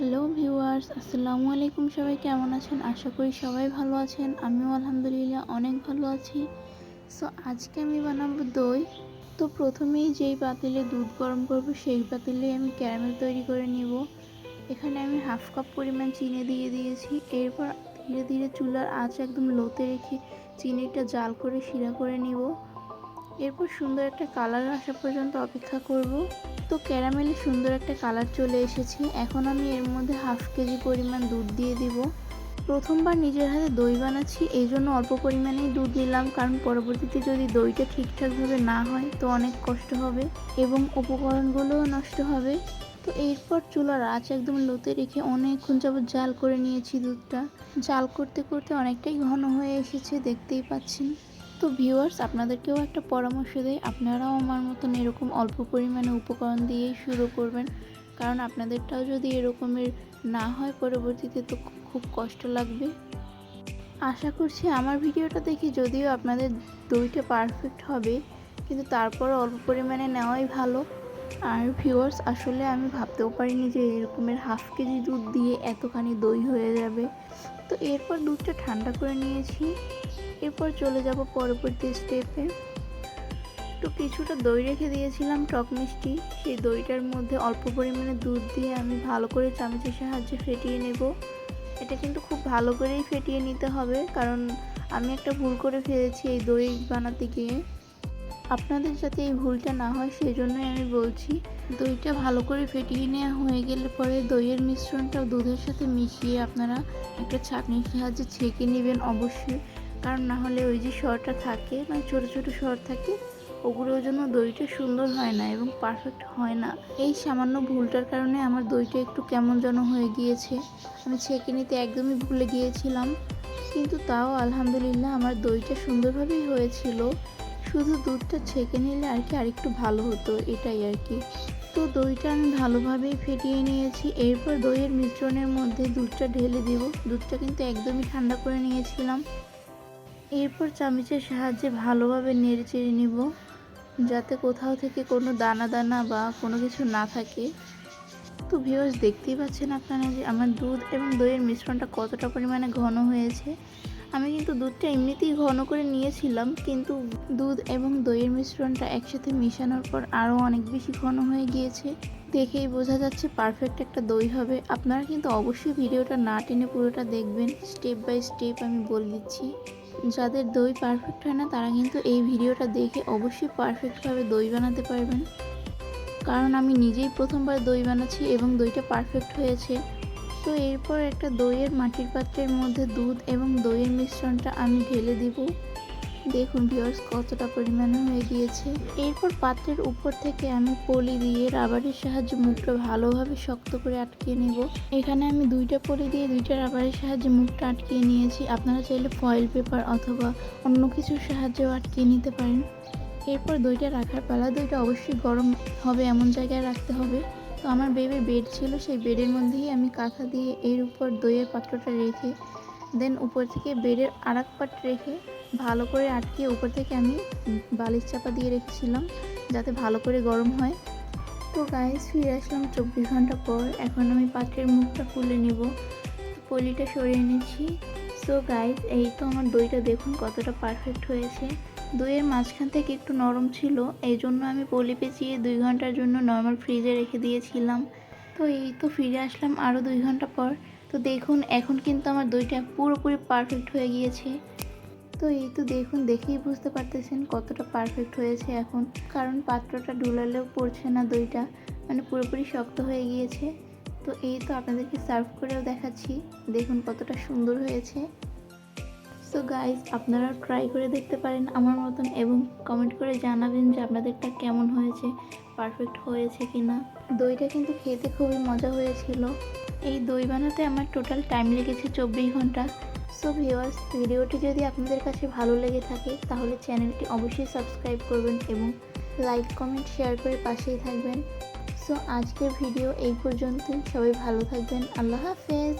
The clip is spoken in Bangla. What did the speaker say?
হ্যালো ভিউয়ার্স, আসসালামু আলাইকুম। সবাই কেমন আছেন? আশা করি সবাই ভালো আছেন। আমিও আলহামদুলিল্লাহ অনেক ভালো আছি। সো আজকে আমি বানাবো দই। তো প্রথমেই যেই পাতিলে দুধ গরম করব সেই পাতিলে আমি ক্যারামেল তৈরি করে নিব। এখানে আমি হাফ কাপ পরিমাণ চিনি দিয়ে দিয়েছি। এরপর ধীরে ধীরে চুলার আঁচ একদম লোতে রেখে চিনিটা জাল করে শিরা করে নিব। এরপর সুন্দর একটা কালার আসা পর্যন্ত অপেক্ষা করব। তো ক্যারামেলে সুন্দর একটা কালার চলে এসেছে। এখন আমি এর মধ্যে হাফ কেজি পরিমাণ দুধ দিয়ে দিব। প্রথমবার নিজের হাতে দই বানাচ্ছি, এই জন্য অল্প পরিমাণেই দুধ নিলাম, কারণ পরবর্তীতে যদি দইটা ঠিকঠাকভাবে না হয় তো অনেক কষ্ট হবে এবং উপকরণগুলোও নষ্ট হবে। তো এরপর চুলার আঁচ একদম লোতে রেখে অনেকক্ষণ যাবত জাল করে নিয়েছি দুধটা। জাল করতে করতে অনেকটাই ঘন হয়ে এসেছে, দেখতেই পাচ্ছেন। তো ভিউয়ার্স, আপনাদেরকেও একটা পরামর্শ দেই, আপনারাও আমার মতন এরকম অল্প পরিমাণে উপকরণ দিয়েই শুরু করবেন, কারণ আপনাদেরটাও যদি এরকমের না হয় পরবর্তীতে তো খুব কষ্ট লাগবে। আশা করছি আমার ভিডিওটা দেখে যদিও আপনাদের দইটা পারফেক্ট হবে, কিন্তু তারপরও অল্প পরিমাণে নেওয়াই ভালো। আর ভিউয়ার্স, আসলে আমি ভাবতেও পারিনি যে এরকমের হাফ কেজি দুধ দিয়ে এতখানি দই হয়ে যাবে। তো এরপর দুধটা ঠান্ডা করে নিয়েছি। এরপর চলে যাব পরবর্তী স্টেপে। তো কিছুটা দই রেখে দিয়েছিলাম টক মিষ্টি, সেই দইটার মধ্যে অল্প পরিমাণে দুধ দিয়ে আমি ভালো করে চামচের সাহায্যে ফেটিয়ে নেব। এটা কিন্তু খুব ভালো করেই ফেটিয়ে নিতে হবে, কারণ আমি একটা ভুল করে ফেলেছি এই দই বানাতে গিয়ে। আপনাদের যাতে এই ভুলটা না হয় সেই জন্যই আমি বলছি। দইটা ভালো করে ফেটিয়ে নেওয়া হয়ে গেলে পরে দইয়ের মিশ্রণটা দুধের সাথে মিশিয়ে আপনারা একটা ছাঁকনির সাহায্যে ছেঁকে নেবেন অবশ্যই, কারণ না হলে ওই যে সরটা থাকে, মানে ছোটো ছোটো সর থাকে, ওগুলোর জন্য দইটা সুন্দর হয় না এবং পারফেক্ট হয় না। এই সামান্য ভুলটার কারণে আমার দইটা একটু কেমন যেন হয়ে গিয়েছে। আমি ছেঁকে নিতে একদমই ভুলে গিয়েছিলাম, কিন্তু তাও আলহামদুলিল্লাহ আমার দইটা সুন্দরভাবেই হয়েছিল। শুধু দুধটা ছেঁকে নিলে আরেকটু ভালো হতো, এটাই আর কি। তো দইটা আমি ভালোভাবেই ফেটিয়ে নিয়েছি। এরপর দইয়ের মিশ্রণের মধ্যে দুধটা ঢেলে দেব। দুধটা কিন্তু একদমই ঠান্ডা করে নিয়েছিলাম। এরপর চামচের সাহায্যে ভালোভাবে নেড়ে চেড়ে নিব, যাতে কোথাও থেকে কোনো দানা দানা বা কোনো কিছু না থাকে। তো ভিউয়ার্স, দেখতেই পাচ্ছেন আপনারা যে আমার দুধ এবং দইয়ের মিশ্রণটা কতটা পরিমাণে ঘন হয়েছে। আমি কিন্তু দুধটা এমনিতেই ঘন করে নিয়েছিলাম, কিন্তু দুধ এবং দইয়ের মিশ্রণটা একসাথে মেশানোর পর আরও অনেক বেশি ঘন হয়ে গিয়েছে। দেখেই বোঝা যাচ্ছে পারফেক্ট একটা দই হবে। আপনারা কিন্তু অবশ্যই ভিডিওটা না টেনে পুরোটা দেখবেন, স্টেপ বাই স্টেপ আমি বলে দিচ্ছি। যাদের দই পারফেক্ট হয় না তারা কিন্তু এই ভিডিওটা দেখে অবশ্যই পারফেক্টভাবে দই বানাতে পারবেন, কারণ আমি নিজেই প্রথমবার দই বানাচ্ছি এবং দইটা পারফেক্ট হয়েছে। তো এরপর একটা দইয়ের মাটির পাত্রের মধ্যে দুধ এবং দইয়ের মিশ্রণটা আমি ঢেলে দিব। দেখুন ভিউয়ার্স, কতটা পরিমাণে হয়ে গিয়েছে। এরপর পাত্রের উপর থেকে আমি পলি দিয়ে রাবারের সাহায্যে মুখটা ভালোভাবে শক্ত করে আটকিয়ে নেব। এখানে আমি দুইটা পলি দিয়ে দুইটা রাবারের সাহায্যে মুখটা আটকিয়ে নিয়েছি। আপনারা চাইলে ফয়েল পেপার অথবা অন্য কিছুর সাহায্যেও আটকিয়ে নিতে পারেন। এরপর দইটা রাখার পালা। দইটা অবশ্যই গরম হবে এমন জায়গায় রাখতে হবে। তো আমার বেবির বেড ছিল, সেই বেডের মধ্যেই আমি কাঁথা দিয়ে এর উপর দইয়ের পাত্রটা রেখে দেন উপর থেকে বেডের আরেক পাট রেখে ভালো করে আটকে উপর থেকে আমি বালিশ চাপা দিয়ে রেখেছিলাম, যাতে ভালো করে গরম হয়। তো গাইস, ফিরে আসলাম 24 ঘন্টা পর। এখন আমি পাত্রের মুখটা খুলে নেব, পলিটা সরিয়ে নিচ্ছি। সো গাইস, এই তো আমার দইটা দেখুন কতটা পারফেক্ট হয়েছে। দইয়ের মাঝখান থেকে একটু নরম ছিল, এই জন্য আমি পলি পেঁচিয়ে 2 ঘন্টার জন্য নর্মাল ফ্রিজে রেখে দিয়েছিলাম। তো এই তো ফিরে আসলাম আরও 2 ঘন্টা পর। তো দেখুন এখন কিন্তু আমার দইটা পুরোপুরি পারফেক্ট হয়ে গিয়েছে। তো এই তো দেখুন, দেখেই বুঝতে পারতেছেন কতটা পারফেক্ট হয়েছে এখন, কারণ পাত্রটা ঢুলালেও পড়ছে না দইটা, মানে পুরোপুরি শক্ত হয়ে গিয়েছে। তো এই তো আপনাদেরকে সার্ভ করেও দেখাচ্ছি, দেখুন কতটা সুন্দর হয়েছে। সো গাইজ, আপনারা ট্রাই করে দেখতে পারেন আমার মতন এবং কমেন্ট করে জানাবেন যে আপনাদেরটা কেমন হয়েছে, পারফেক্ট হয়েছে কি না। দইটা কিন্তু খেতে খুবই মজা হয়েছিল। এই দই বানাতে আমার টোটাল টাইম লেগেছে 24 ঘন্টা। সো ভিউয়ার্স, ভিডিওটি যদি আপনাদের কাছে ভালো লেগে থাকে তাহলে চ্যানেলটি অবশ্যই সাবস্ক্রাইব করবেন এবং লাইক কমেন্ট শেয়ার করে পাশেই থাকবেন। সো আজকের ভিডিও এই পর্যন্তই। সবাই ভালো থাকবেন। আল্লাহ হাফেজ।